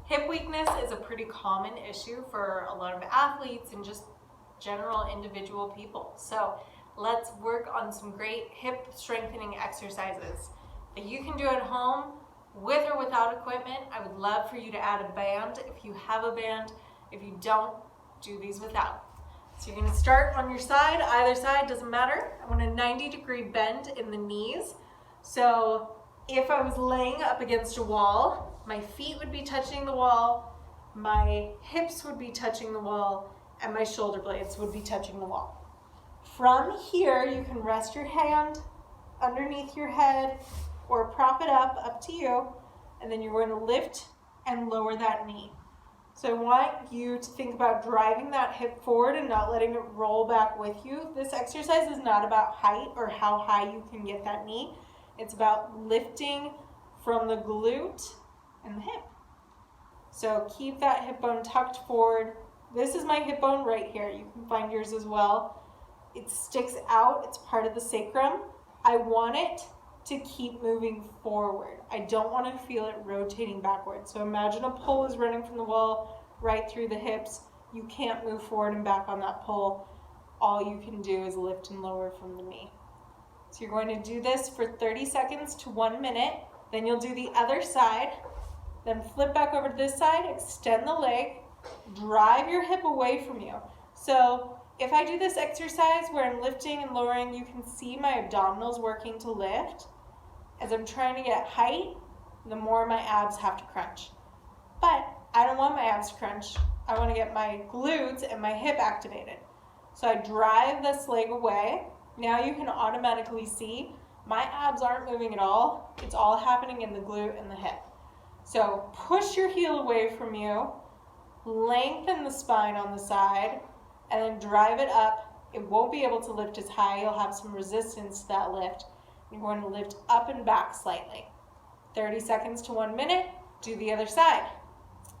Hip weakness is a pretty common issue for a lot of athletes and just general individual people. So let's work on some great hip strengthening exercises that you can do at home with or without equipment. I would love for you to add a band if you have a band. If you don't, do these without. So you're going to start on your side, either side, doesn't matter. I want a 90-degree bend in the knees. So if I was laying up against a wall, my feet would be touching the wall, my hips would be touching the wall, and my shoulder blades would be touching the wall. From here, you can rest your hand underneath your head or prop it up to you, and then you're going to lift and lower that knee. So I want you to think about driving that hip forward and not letting it roll back with you. This exercise is not about height or how high you can get that knee. It's about lifting from the glute and the hip. So keep that hip bone tucked forward. This is my hip bone right here. You can find yours as well. It sticks out. It's part of the sacrum. I want it to keep moving forward. I don't want to feel it rotating backwards. So imagine a pole is running from the wall right through the hips. You can't move forward and back on that pole. All you can do is lift and lower from the knee. So you're going to do this for 30 seconds to 1 minute. Then you'll do the other side. Then flip back over to this side, extend the leg, drive your hip away from you. So if I do this exercise where I'm lifting and lowering, you can see my abdominals working to lift. As I'm trying to get height, the more my abs have to crunch. But I don't want my abs to crunch. I want to get my glutes and my hip activated. So I drive this leg away. Now you can automatically see my abs aren't moving at all. It's all happening in the glute and the hip. So push your heel away from you, lengthen the spine on the side, and then drive it up. It won't be able to lift as high. You'll have some resistance to that lift. You're going to lift up and back slightly. 30 seconds to 1 minute. Do the other side.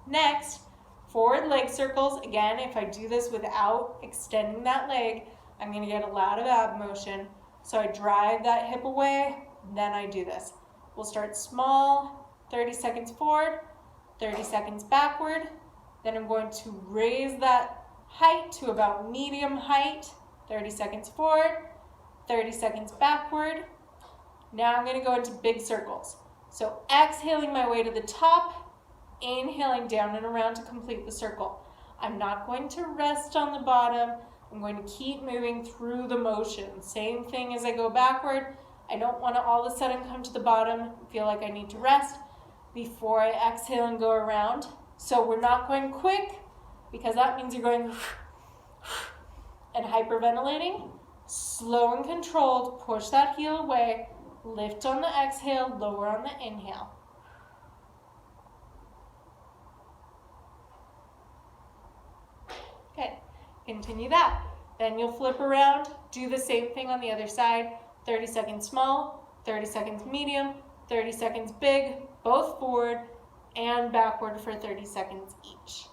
Next, forward leg circles. Again, if I do this without extending that leg, I'm going to get a lot of ab motion. So I drive that hip away, then I do this. We'll start small, 30 seconds forward, 30 seconds backward. Then I'm going to raise that height to about medium height, 30 seconds forward, 30 seconds backward. Now I'm going to go into big circles. So exhaling my way to the top, inhaling down and around to complete the circle. I'm not going to rest on the bottom. I'm going to keep moving through the motion. Same thing as I go backward. I don't want to all of a sudden come to the bottom and feel like I need to rest before I exhale and go around. So we're not going quick because that means you're going and hyperventilating. Slow and controlled, push that heel away, lift on the exhale, lower on the inhale. Okay, continue that. Then you'll flip around, do the same thing on the other side. 30 seconds small, 30 seconds medium, 30 seconds big, both forward and backward for 30 seconds each.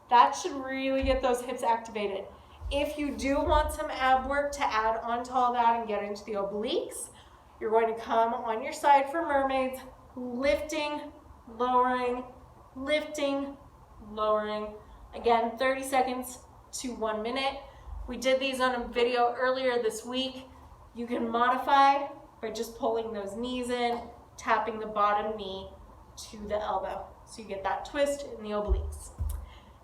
That should really get those hips activated. If you do want some ab work to add on to all that and get into the obliques, you're going to come on your side for mermaids, lifting, lowering, lifting, lowering. Again, 30 seconds to 1 minute. We did these on a video earlier this week. You can modify by just pulling those knees in, tapping the bottom knee to the elbow. So you get that twist in the obliques.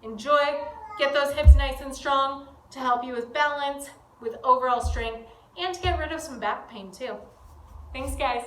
Enjoy, get those hips nice and strong to help you with balance, with overall strength, and to get rid of some back pain too. Thanks guys.